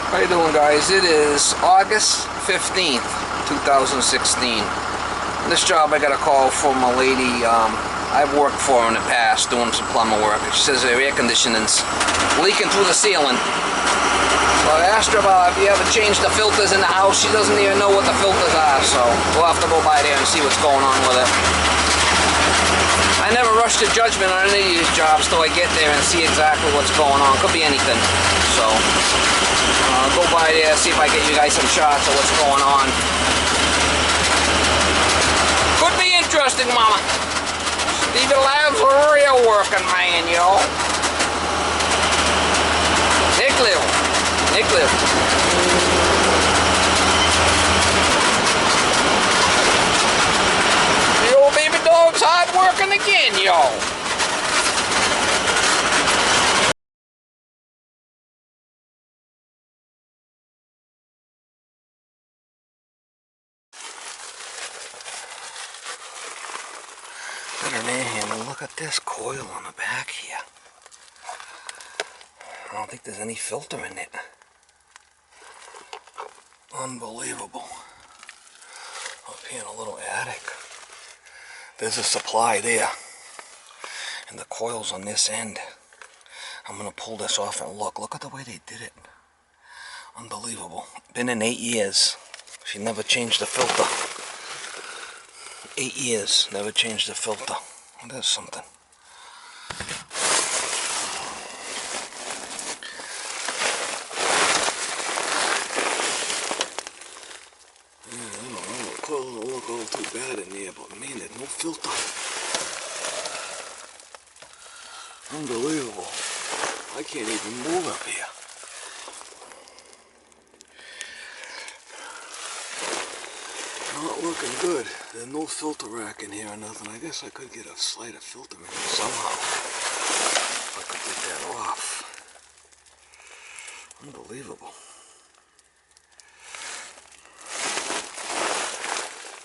How you doing, guys? It is August 15th, 2016. This job I got a call from a lady I've worked for in the past doing some plumber work. She says her air conditioning's leaking through the ceiling. So I asked her about if you ever changed the filters in the house. She doesn't even know what the filters are, so we'll have to go by there and see what's going on with it. I never rush to judgment on any of these jobs till I get there and see exactly what's going on. Could be anything. So I'll go by there, see if I get you guys some shots of what's going on. Could be interesting, Mama. Stevie Lab's a real working man, yo. Nick Liv. The old baby dog's hard working again, yo. Got an air handle. Look at this coil on the back here. I don't think there's any filter in it. Unbelievable. Up here in a little attic. There's a supply there. And the coil's on this end. I'm going to pull this off and look at the way they did it. Unbelievable. Been in 8 years. She never changed the filter. 8 years, never changed the filter. There's something. I don't know, the coil don't look all too bad in there, but man, there's no filter. Unbelievable. I can't even move up here. Not looking good. There's no filter rack in here or nothing. I guess I could get a slider filter in here somehow. If I could get that off. Unbelievable.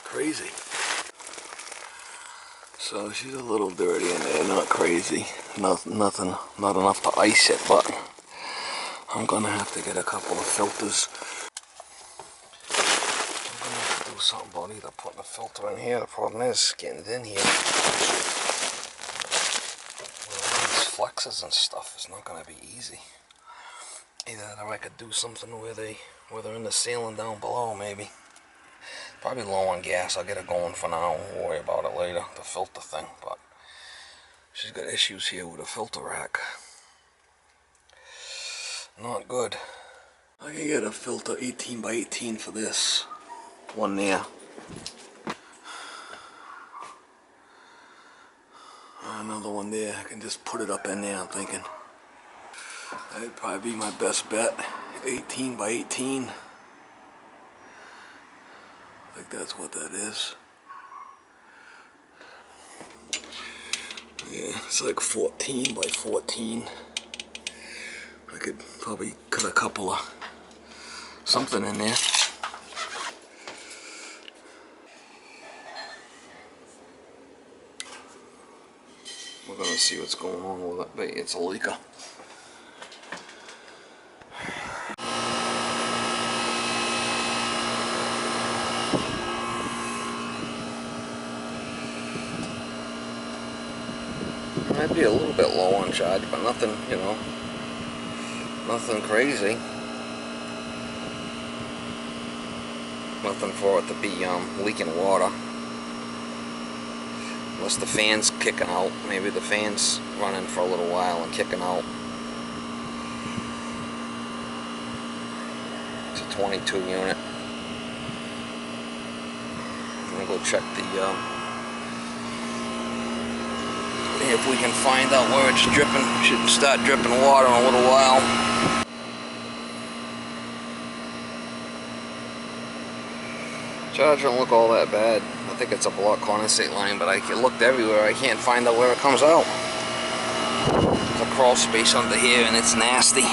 Crazy. So she's a little dirty in there, not crazy. Not enough to ice it, but I'm gonna have to get a couple of filters. Something about either putting a filter in here. The problem is getting it in here with all these flexes and stuff is not going to be easy. Either that or I could do something where they're in the ceiling down below, maybe. Probably low on gas. I'll get it going for now. We'll worry about it later, the filter thing. But she's got issues here with a filter rack. Not good. I can get a filter 18 by 18 for this. One there. Another one there. I can just put it up in there, I'm thinking. That'd probably be my best bet. 18 by 18. I think that's what that is. Yeah, it's like 14 by 14. I could probably cut a couple of something in there. We're going to see what's going on with it, but it's a leaker. Might be a little bit low on charge, but nothing, you know, nothing crazy. Nothing for it to be leaking water. Unless the fan's kicking out. Maybe the fan's running for a little while and kicking out. It's a 22 unit. I'm gonna go check if we can find out where it's dripping. Should start dripping water in a little while. Charge don't look all that bad. I think it's a block condensate line, but I looked everywhere. I can't find out where it comes out. There's a crawl space under here, and it's nasty. I'll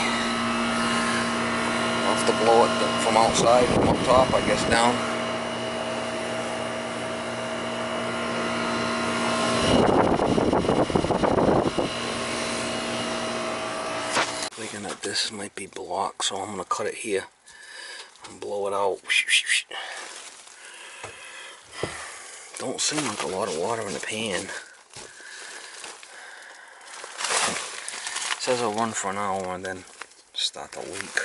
have to blow it from outside, from up top, I guess, down. Thinking that like this might be blocked, so I'm gonna cut it here and blow it out. Don't seem like a lot of water in the pan. It says it'll run for an hour and then start to leak.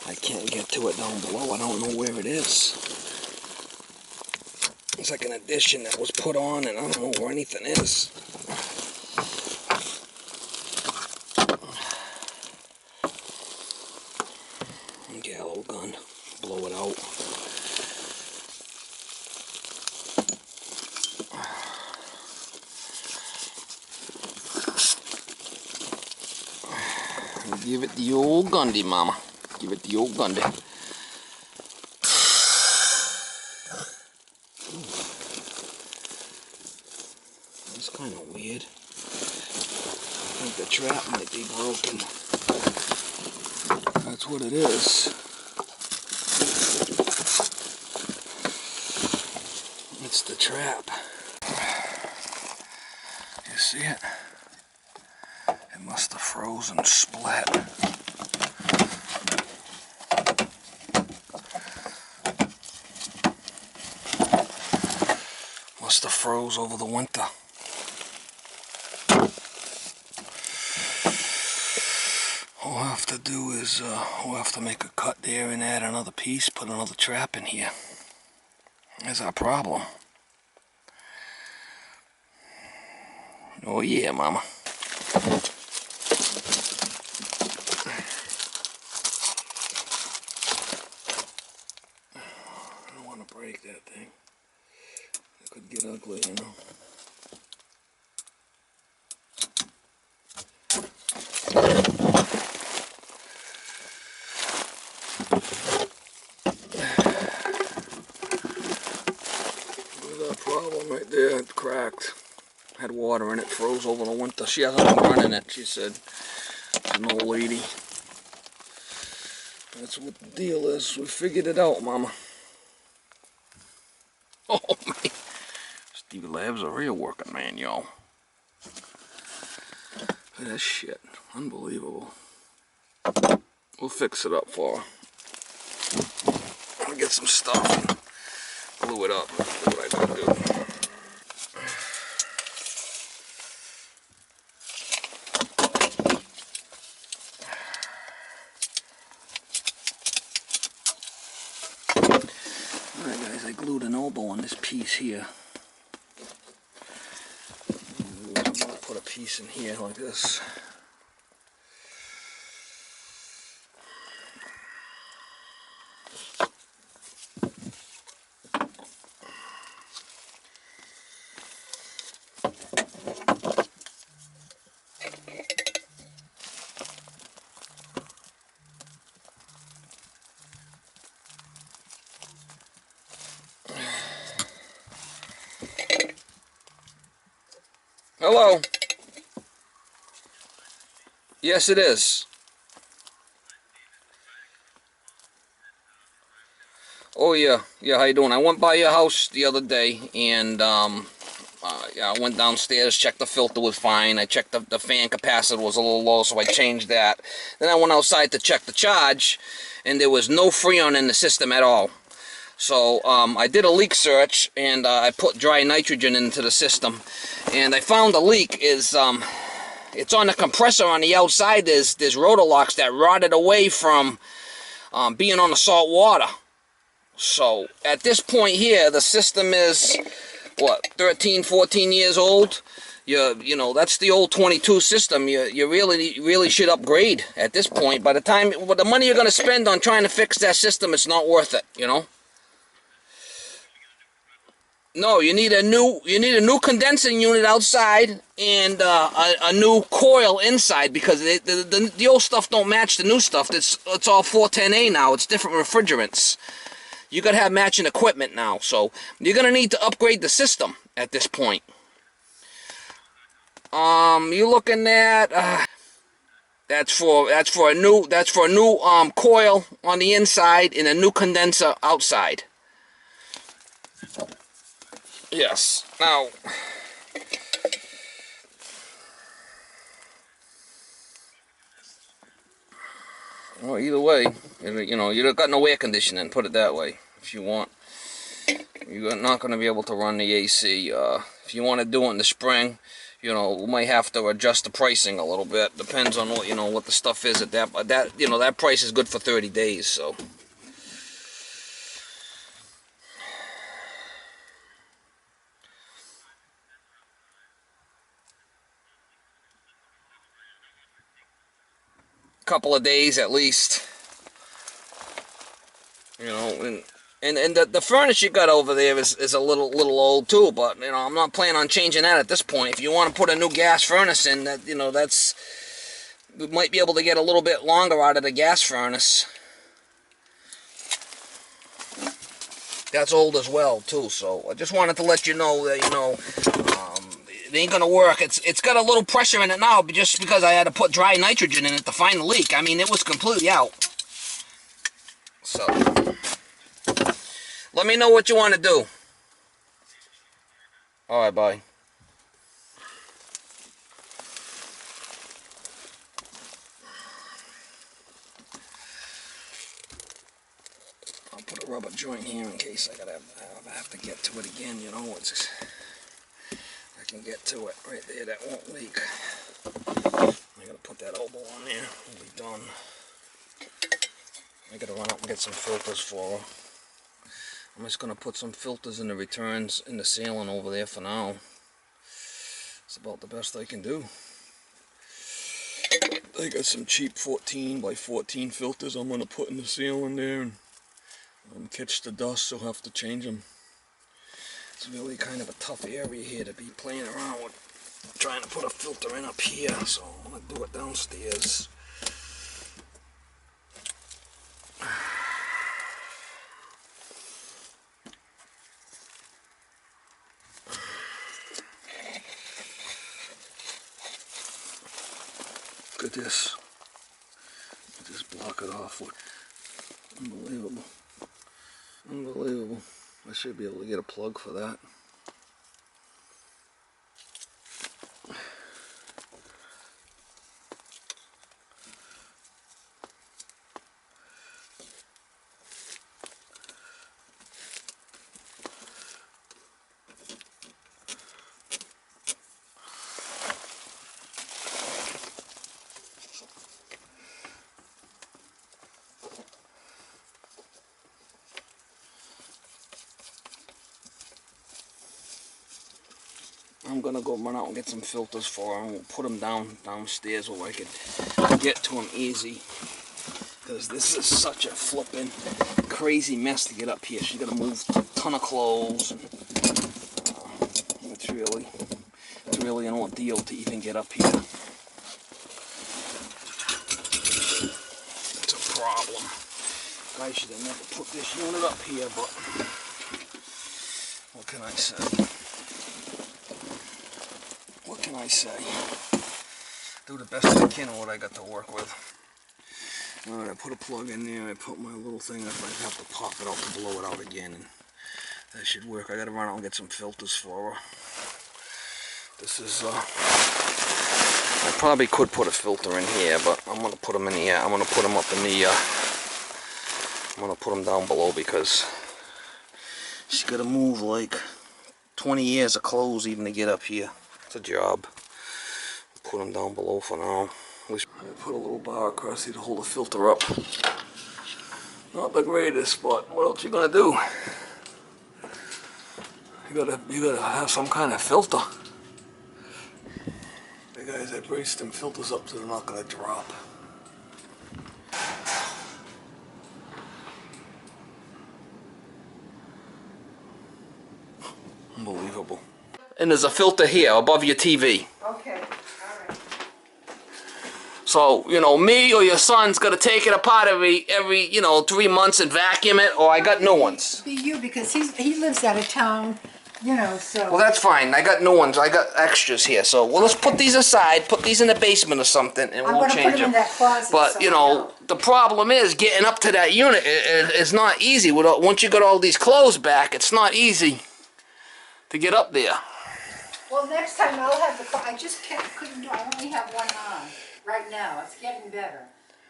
I can't get to it down below. I don't know where it is. It's like an addition that was put on and I don't know where anything is. Yeah, old gun. Blow it out. Give it the old Gundy, mama. Give it the old Gundy. That's kind of weird. I think the trap might be broken. That's what it is. It's the trap. You see it? It must have frozen split. Must have froze over the winter. All we'll have to do is we'll have to make a cut there and add another piece, put another trap in here. That's our problem. Oh yeah, mama. I don't want to break that thing. It could get ugly, you know. There's a problem right there. It cracked. Had water in it, froze over the winter. She hasn't been running it, she said. She's an old lady. That's what the deal is. We figured it out, mama. Oh, man. Steve Lab's a real working man, y'all. Look at that shit. Unbelievable. We'll fix it up for her. I'll get some stuff and glue it up. That's what I gotta do. Alright guys, I glued an elbow on this piece here. I'm going to put a piece in here like this. Hello. Yes, it is. Oh yeah, yeah. How you doing? I went by your house the other day, and yeah, I went downstairs, checked the filter was fine. I checked the fan capacitor was a little low, so I changed that. Then I went outside to check the charge, and there was no freon in the system at all. So I did a leak search, and I put dry nitrogen into the system, and I found the leak is it's on the compressor on the outside. There's rotor locks that rotted away from being on the salt water. So at this point here, the system is what, 13, 14 years old. You know, that's the old 22 system. You really should upgrade at this point. By the time, with the money you're going to spend on trying to fix that system, it's not worth it, you know. No, you need a new condensing unit outside and a new coil inside, because the old stuff don't match the new stuff. It's all 410A now. It's different refrigerants. You gotta have matching equipment now, so you're gonna need to upgrade the system at this point. You're looking at that's for a new coil on the inside and a new condenser outside. Yes. Now, well, either way, you know, you got no air conditioning, put it that way. If you want, you're not going to be able to run the AC. If you want to do it in the spring, you know, we might have to adjust the pricing a little bit. Depends on what, you know, what the stuff is at that, you know, that price is good for 30 days, so. Couple of days at least, you know, and the furnace you got over there is a little old too, but you know, I'm not planning on changing that at this point. If you want to put a new gas furnace in, that, you know, that's, we might be able to get a little bit longer out of the gas furnace. That's old as well too, so I just wanted to let you know that, you know, it ain't gonna work. It's got a little pressure in it now, just because I had to put dry nitrogen in it to find the leak. I mean, it was completely out. So, let me know what you want to do. Alright, bye. I'll put a rubber joint here in case I have to get to it again, you know. It's just, I can get to it right there, that won't leak. I gotta put that elbow on there, we'll be done. I gotta run up and get some filters for her. I'm just gonna put some filters in the returns in the ceiling over there for now. It's about the best I can do. I got some cheap 14 by 14 filters I'm gonna put in the ceiling there and catch the dust, so I'll have to change them. It's really kind of a tough area here to be playing around with, trying to put a filter in up here, so I'm going to do it downstairs. Look at this. Just block it off with, unbelievable. Unbelievable. I should be able to get a plug for that. I'm gonna go run out and get some filters for her, and we'll put them downstairs where I can get to them easy. Because this is such a flippin' crazy mess to get up here. She's gotta move a ton of clothes. It's really an ordeal to even get up here. It's a problem. I should have never put this unit up here, but what can I say? What can I say? Do the best I can with what I got to work with. Alright, I put a plug in there, I put my little thing up, I have to pop it out to blow it out again, and that should work. I gotta run out and get some filters for her. This is, I probably could put a filter in here, but I'm gonna put them in the, I'm gonna put them up in the, I'm gonna put them down below because she's gotta move like 20 years of clothes even to get up here. It's a job. Put them down below for now. I put a little bar across here to hold the filter up. Not the greatest, but what else you gonna do? You gotta have some kind of filter. Hey guys, I braced them filters up so they're not gonna drop. Unbelievable. And there's a filter here above your TV. Okay, alright. So, you know, me or your son's gonna take it apart every you know, 3 months and vacuum it, or I got new ones. Be you, because he lives out of town, you know, so. Well, that's fine. I got new ones. I got extras here. So, well, let's put these aside, put these in the basement or something, and we'll change them. I'm gonna put them in that closet. But, you know, the problem is getting up to that unit is not easy. Once you got all these clothes back, it's not easy to get up there. Well, next time I'll have the, I just couldn't do, I only have one on right now. It's getting better.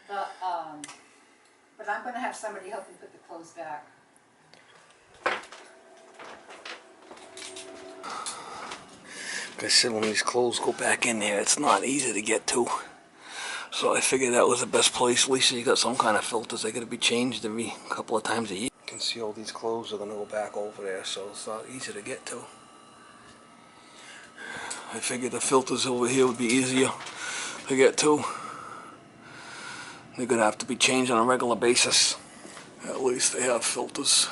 But I'm going to have somebody help me put the clothes back. Like I said, when these clothes go back in there, it's not easy to get to. So I figured that was the best place. At least you got some kind of filters. They got to be changed every couple of times a year. You can see all these clothes are going to go back over there, so it's not easy to get to. I figured the filters over here would be easier to get to. They're going to have to be changed on a regular basis. At least they have filters.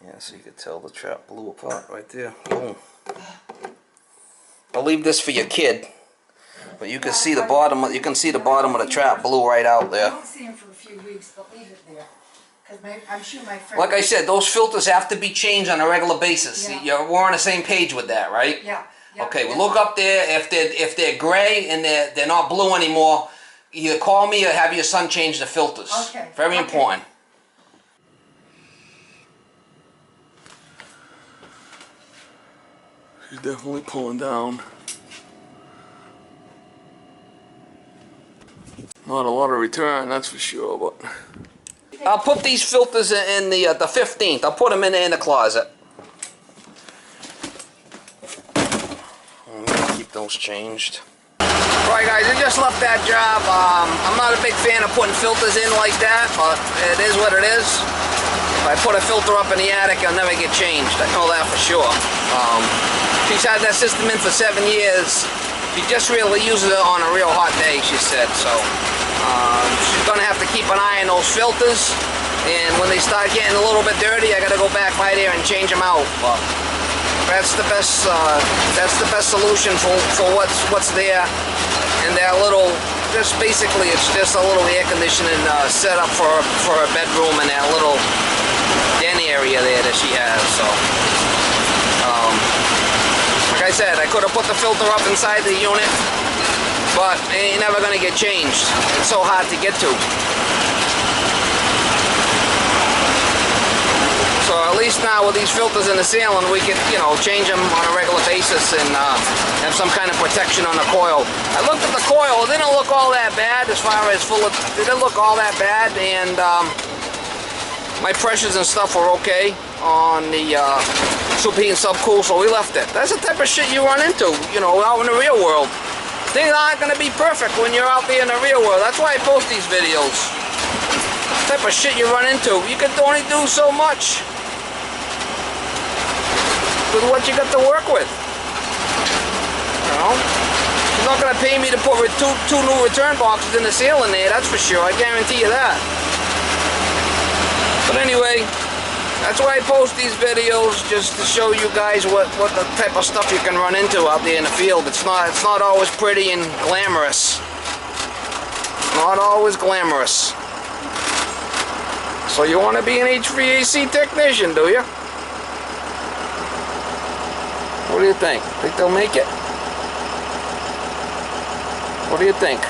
Yeah, so you can tell the trap blew apart right there. Boom. I'll leave this for your kid, but you can see the bottom. You can see the bottom of the trap blew right out there. I won't see him for a few weeks, but leave it there. Because I'm sure my friend... Like I said, those filters have to be changed on a regular basis. Yeah. We're on the same page with that, right? Yeah. Okay, well look up there. If they're gray and they're not blue anymore, either call me or have your son change the filters. Okay. Very important. She's definitely pulling down. Not a lot of return, that's for sure, but... I'll put these filters in the 15th. I'll put them in the closet. I'm gonna keep those changed. Right guys, I just left that job. I'm not a big fan of putting filters in like that, but it is what it is. If I put a filter up in the attic, it'll never get changed. I know that for sure. She's had that system in for 7 years. She just really uses it on a real hot day, she said. So she's going to have to keep an eye on those filters. And when they start getting a little bit dirty, I got to go back by there and change them out. But that's the best solution for what's there. And that little, just basically, it's just a little air conditioning setup for a bedroom and that little den area there that she has. So, like I said, I could have put the filter up inside the unit, but it ain't never gonna get changed. It's so hard to get to. So at least now with these filters in the ceiling, we can, you know, change them on a regular basis and have some kind of protection on the coil. I looked at the coil; it didn't look all that bad as far as it didn't look all that bad, and my pressures and stuff were okay on the superheat and subcool, so we left it. That's the type of shit you run into, you know, out in the real world. Things aren't going to be perfect when you're out there in the real world. That's why I post these videos. The type of shit you run into. You can only do so much with what you got to work with. You know? She's not going to pay me to put two new return boxes in the ceiling there, that's for sure. I guarantee you that. But anyway, that's why I post these videos, just to show you guys what the type of stuff you can run into out there in the field. It's not always pretty and glamorous. Not always glamorous. So you want to be an HVAC technician, do you? What do you think? Think they'll make it? What do you think?